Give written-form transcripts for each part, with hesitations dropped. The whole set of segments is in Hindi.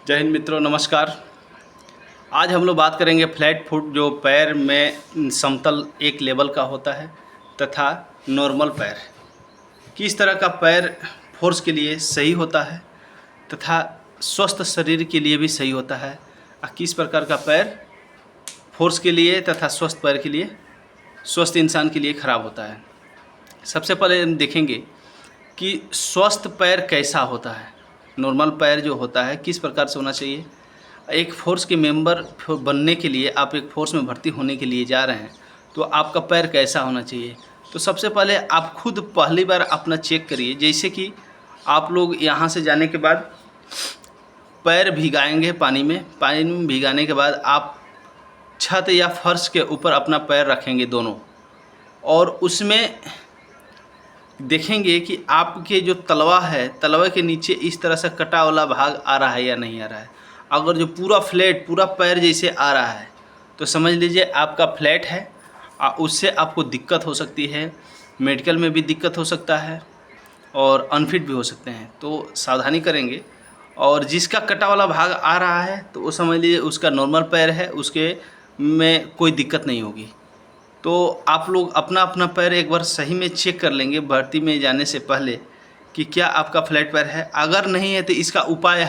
जय हिंद मित्रों, नमस्कार। आज हम लोग बात करेंगे फ्लैट फुट, जो पैर में समतल एक लेवल का होता है तथा नॉर्मल पैर। किस तरह का पैर फोर्स के लिए सही होता है तथा स्वस्थ शरीर के लिए भी सही होता है, और किस प्रकार का पैर फोर्स के लिए तथा स्वस्थ पैर के लिए, स्वस्थ इंसान के लिए खराब होता है। सबसे पहले हम देखेंगे कि स्वस्थ पैर कैसा होता है। नॉर्मल पैर जो होता है किस प्रकार से होना चाहिए। एक फोर्स के मेंबर बनने के लिए, आप एक फोर्स में भर्ती होने के लिए जा रहे हैं, तो आपका पैर कैसा होना चाहिए। तो सबसे पहले आप खुद पहली बार अपना चेक करिए। जैसे कि आप लोग यहाँ से जाने के बाद पैर भिगाएंगे पानी में भिगाने के बाद आप छत या फर्श के ऊपर अपना पैर रखेंगे दोनों, और उसमें देखेंगे कि आपके जो तलवा है, तलवा के नीचे इस तरह से कटा वाला भाग आ रहा है या नहीं आ रहा है। अगर जो पूरा फ्लैट, पूरा पैर जैसे आ रहा है, तो समझ लीजिए आपका फ्लैट है, उससे आपको दिक्कत हो सकती है। मेडिकल में भी दिक्कत हो सकता है और अनफिट भी हो सकते हैं, तो सावधानी करेंगे। और जिसका कटा वाला भाग आ रहा है, तो वो समझ लीजिए उसका नॉर्मल पैर है, उसके में कोई दिक्कत नहीं होगी। तो आप लोग अपना अपना पैर एक बार सही में चेक कर लेंगे भर्ती में जाने से पहले कि क्या आपका फ्लैट पैर है। अगर नहीं है तो इसका उपाय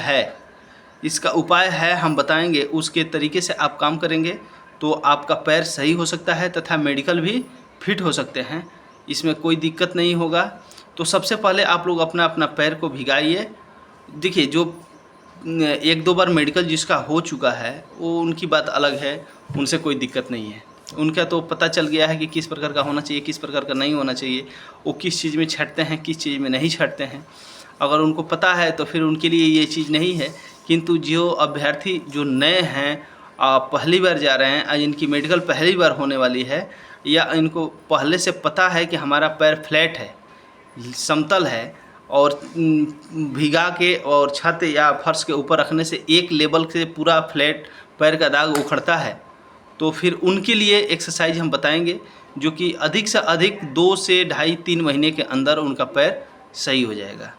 है, हम बताएंगे। उसके तरीके से आप काम करेंगे तो आपका पैर सही हो सकता है तथा मेडिकल भी फिट हो सकते हैं, इसमें कोई दिक्कत नहीं होगा। तो सबसे पहले आप लोग अपना अपना पैर को भिगाइए। देखिए, जो एक दो बार मेडिकल जिसका हो चुका है वो उनकी बात अलग है, उनसे कोई दिक्कत नहीं है। उनका तो पता चल गया है कि किस प्रकार का होना चाहिए, किस प्रकार का नहीं होना चाहिए, वो किस चीज़ में छटते हैं, किस चीज़ में नहीं छटते हैं। अगर उनको पता है तो फिर उनके लिए ये चीज़ नहीं है। किंतु जो अभ्यर्थी जो नए हैं, पहली बार जा रहे हैं, इनकी मेडिकल पहली बार होने वाली है, या इनको पहले से पता है कि हमारा पैर फ्लैट है, समतल है, और भिगा के और छत या फर्श के ऊपर रखने से एक लेवल से पूरा फ्लैट पैर का दाग उखड़ता है, तो फिर उनके लिए एक्सरसाइज हम बताएंगे, जो कि अधिक से अधिक 2 से ढाई 3 महीने के अंदर उनका पैर सही हो जाएगा।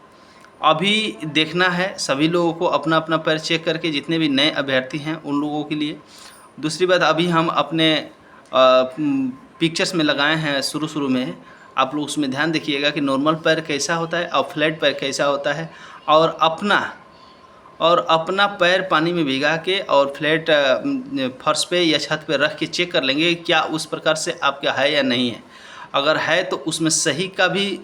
अभी देखना है सभी लोगों को अपना अपना पैर चेक करके, जितने भी नए अभ्यर्थी हैं उन लोगों के लिए। दूसरी बात, अभी हम अपने पिक्चर्स में लगाए हैं शुरू में, आप लोग उसमें ध्यान देखिएगा कि नॉर्मल पैर कैसा होता है और फ्लैट पैर कैसा होता है। और अपना पैर पानी में भिगा के और फ्लैट फर्श पे या छत पे रख के चेक कर लेंगे क्या उस प्रकार से आपका है या नहीं है। अगर है तो उसमें सही का भी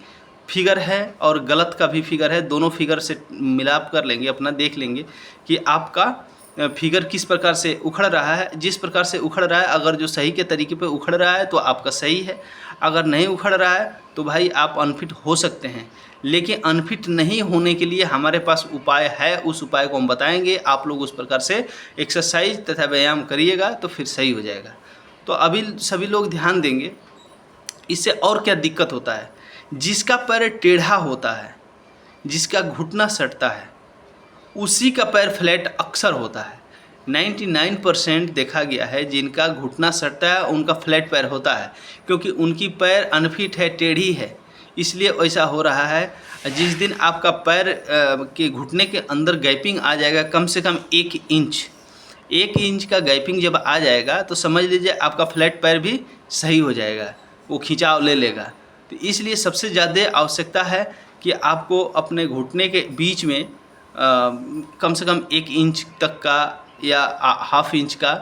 फिगर है और गलत का भी फिगर है, दोनों फिगर से मिलाप कर लेंगे, अपना देख लेंगे कि आपका फिगर किस प्रकार से उखड़ रहा है। जिस प्रकार से उखड़ रहा है, अगर जो सही के तरीके पे उखड़ रहा है तो आपका सही है। अगर नहीं उखड़ रहा है तो भाई आप अनफिट हो सकते हैं। लेकिन अनफिट नहीं होने के लिए हमारे पास उपाय है, उस उपाय को हम बताएंगे। आप लोग उस प्रकार से एक्सरसाइज तथा व्यायाम करिएगा तो फिर सही हो जाएगा। तो अभी सभी लोग ध्यान देंगे। इससे और क्या दिक्कत होता है, जिसका पैर टेढ़ा होता है, जिसका घुटना सटता है, उसी का पैर फ्लैट अक्सर होता है। 99% देखा गया है जिनका घुटना सटता है उनका फ्लैट पैर होता है, क्योंकि उनकी पैर अनफिट है, टेढ़ी है, इसलिए ऐसा हो रहा है। जिस दिन आपका पैर के घुटने के अंदर गैपिंग आ जाएगा, कम से कम 1 इंच का गैपिंग जब आ जाएगा, तो समझ लीजिए आपका फ्लैट पैर भी सही हो जाएगा, वो खिंचाव ले लेगा। तो इसलिए सबसे ज़्यादा आवश्यकता है कि आपको अपने घुटने के बीच में कम से कम 1 इंच तक का या हाफ इंच का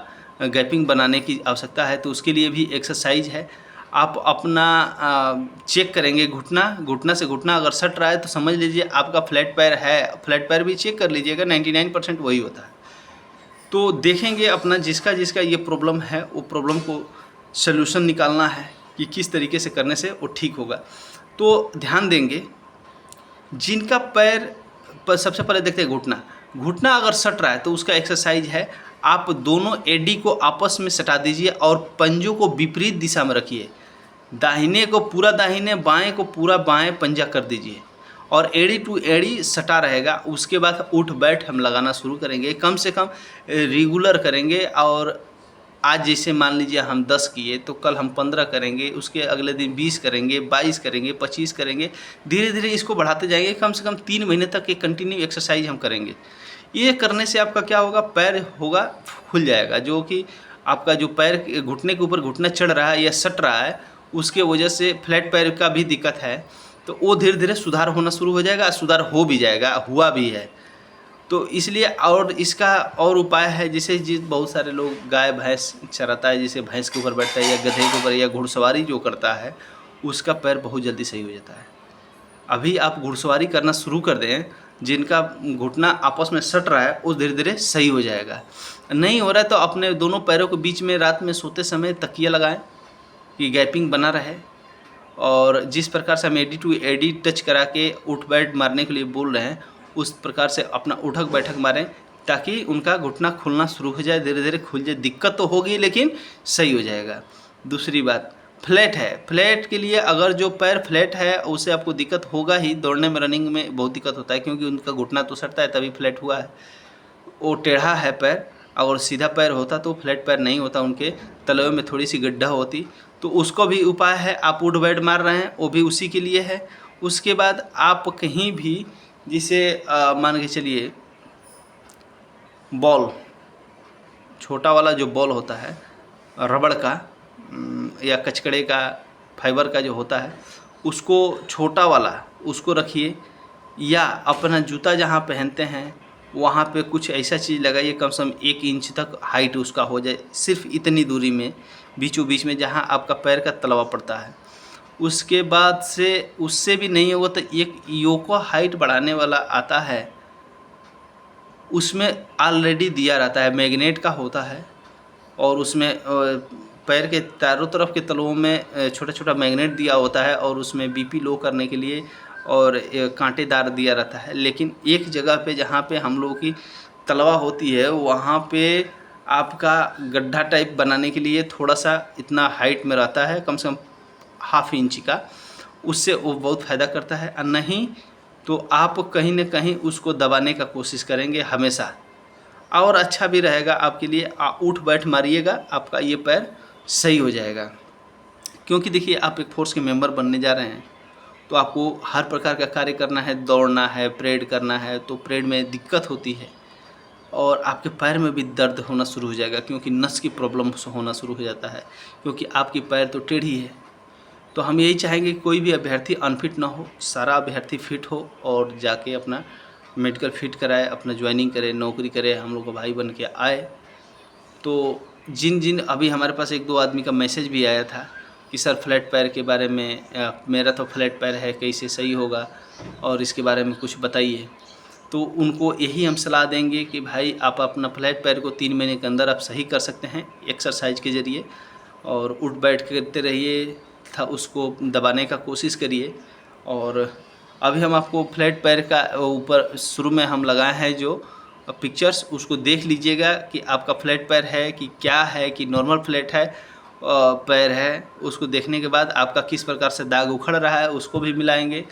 गैपिंग बनाने की आवश्यकता है। तो उसके लिए भी एक्सरसाइज है। आप अपना चेक करेंगे, घुटना से घुटना अगर सट रहा है तो समझ लीजिए आपका फ्लैट पैर है। फ्लैट पैर भी चेक कर लीजिएगा, 99% वही होता है। तो देखेंगे अपना जिसका जिसका ये प्रॉब्लम है, वो प्रॉब्लम को सल्यूशन निकालना है कि किस तरीके से करने से वो ठीक होगा। तो ध्यान देंगे, जिनका पैर पर सबसे पहले देखते हैं घुटना अगर सट रहा है तो उसका एक्सरसाइज है, आप दोनों एडी को आपस में सटा दीजिए और पंजों को विपरीत दिशा में रखिए। दाहिने को पूरा दाहिने, बाएं को पूरा बाएं पंजा कर दीजिए और एड़ी टू एड़ी सटा रहेगा। उसके बाद उठ बैठ हम लगाना शुरू करेंगे, कम से कम रेगुलर करेंगे। और आज जैसे मान लीजिए हम 10 किए तो कल हम 15 करेंगे, उसके अगले दिन 20 करेंगे, 22 करेंगे, 25 करेंगे। धीरे धीरे इसको बढ़ाते जाएंगे। कम से कम 3 महीने तक एक कंटिन्यू एक्सरसाइज हम करेंगे। ये करने से आपका क्या होगा, पैर होगा खुल जाएगा, जो कि आपका जो पैर घुटने के ऊपर घुटना चढ़ रहा है या सट रहा है, उसके वजह से फ्लैट पैर का भी दिक्कत है, तो वो धीरे धीरे सुधार होना शुरू हो जाएगा, सुधार हो भी जाएगा, हुआ भी है। तो इसलिए और इसका और उपाय है, जैसे बहुत सारे लोग गाय भैंस चराता है, जैसे भैंस के ऊपर बैठता है या गधे के ऊपर या घुड़सवारी जो करता है, उसका पैर बहुत जल्दी सही हो जाता है। अभी आप घुड़सवारी करना शुरू कर दें, जिनका घुटना आपस में सट रहा है वो धीरे धीरे सही हो जाएगा। नहीं हो रहा है तो अपने दोनों पैरों के बीच में रात में सोते समय तकिया लगाएं कि गैपिंग बना रहे, और जिस प्रकार से हम एडी टू एडी टच करा के उठ बैठ मारने के लिए बोल रहे हैं, उस प्रकार से अपना उठक बैठक मारें, ताकि उनका घुटना खुलना शुरू हो जाए, धीरे धीरे खुल जाए। दिक्कत तो होगी लेकिन सही हो जाएगा। दूसरी बात, फ्लैट है, फ्लैट के लिए अगर जो पैर फ्लैट है उससे आपको दिक्कत होगा ही, दौड़ने में रनिंग में बहुत दिक्कत होता है, क्योंकि उनका घुटना तो सटता है तभी फ्लैट हुआ है। वो टेढ़ा है पैर, अगर सीधा पैर होता तो फ्लैट पैर नहीं होता, उनके तलवे में थोड़ी सी गड्ढा होती। तो उसको भी उपाय है, आप उठ बैठ मार रहे हैं वो भी उसी के लिए है। उसके बाद आप कहीं भी जिसे मान के चलिए बॉल, छोटा वाला जो बॉल होता है रबड़ का या कचकड़े का, फाइबर का जो होता है, उसको छोटा वाला उसको रखिए, या अपना जूता जहाँ पहनते हैं वहाँ पे कुछ ऐसा चीज़ लगाइए, कम से कम 1 इंच तक हाइट उसका हो जाए, सिर्फ इतनी दूरी में, बीचों बीच में जहाँ आपका पैर का तलवा पड़ता है। उसके बाद से उससे भी नहीं होगा तो एक योको हाइट बढ़ाने वाला आता है, उसमें ऑलरेडी दिया रहता है, मैग्नेट का होता है, और उसमें पैर के चारों तरफ के तलवों में छोटा छोटा मैग्नेट दिया होता है, और उसमें बीपी लो करने के लिए और कांटेदार दिया रहता है। लेकिन एक जगह पे जहाँ पे हम लोगों की तलवा होती है, वहाँ पे आपका गड्ढा टाइप बनाने के लिए थोड़ा सा इतना हाइट में रहता है, कम से कम ½ इंच का, उससे वो बहुत फ़ायदा करता है। और नहीं तो आप कहीं न कहीं उसको दबाने का कोशिश करेंगे हमेशा, और अच्छा भी रहेगा आपके लिए। उठ बैठ मारिएगा, आपका ये पैर सही हो जाएगा। क्योंकि देखिए, आप एक फोर्स के मेंबर बनने जा रहे हैं, तो आपको हर प्रकार का कार्य करना है, दौड़ना है, परेड करना है, तो परेड में दिक्कत होती है, और आपके पैर में भी दर्द होना शुरू हो जाएगा, क्योंकि नस की प्रॉब्लम होना शुरू हो जाता है, क्योंकि आपकी पैर तो टेढ़ी है। तो हम यही चाहेंगे कि कोई भी अभ्यर्थी अनफिट ना हो, सारा अभ्यर्थी फिट हो और जाके अपना मेडिकल फिट कराए, अपना ज्वाइनिंग करे, नौकरी करे, हम लोग का भाई बन के आए। तो जिन अभी हमारे पास 1-2 आदमी का मैसेज भी आया था कि सर फ्लैट पैर के बारे में, मेरा तो फ्लैट पैर है, कैसे सही होगा और इसके बारे में कुछ बताइए। तो उनको यही हम सलाह देंगे कि भाई आप अपना फ्लैट पैर को 3 महीने के अंदर आप सही कर सकते हैं एक्सरसाइज के ज़रिए, और उठ बैठ करते रहिए, था उसको दबाने का कोशिश करिए। और अभी हम आपको फ्लैट पैर का ऊपर शुरू में हम लगाए हैं जो पिक्चर्स, उसको देख लीजिएगा कि आपका फ्लैट पैर है कि क्या है, कि नॉर्मल फ्लैट है पैर है। उसको देखने के बाद आपका किस प्रकार से दाग उखड़ रहा है उसको भी मिलाएंगे।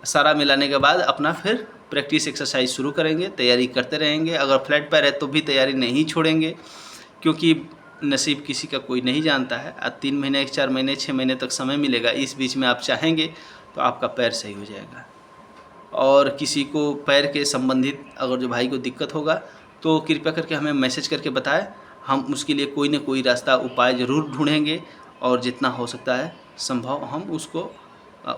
सारा मिलाने के बाद अपना फिर प्रैक्टिस एक्सरसाइज शुरू करेंगे, तैयारी करते रहेंगे। अगर फ्लैट पैर है तो भी तैयारी नहीं छोड़ेंगे, क्योंकि नसीब किसी का कोई नहीं जानता है। 3 महीने, 4 महीने, 6 महीने तक समय मिलेगा, इस बीच में आप चाहेंगे तो आपका पैर सही हो जाएगा। और किसी को पैर के संबंधित अगर जो भाई को दिक्कत होगा तो कृपया करके हमें मैसेज करके बताएं, हम उसके लिए कोई न कोई रास्ता उपाय ज़रूर ढूंढेंगे, और जितना हो सकता है संभव हम उसको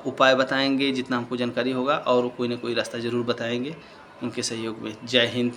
उपाय बताएंगे जितना हमको जानकारी होगा, और कोई न कोई रास्ता ज़रूर बताएंगे उनके सहयोग में। जय हिंद।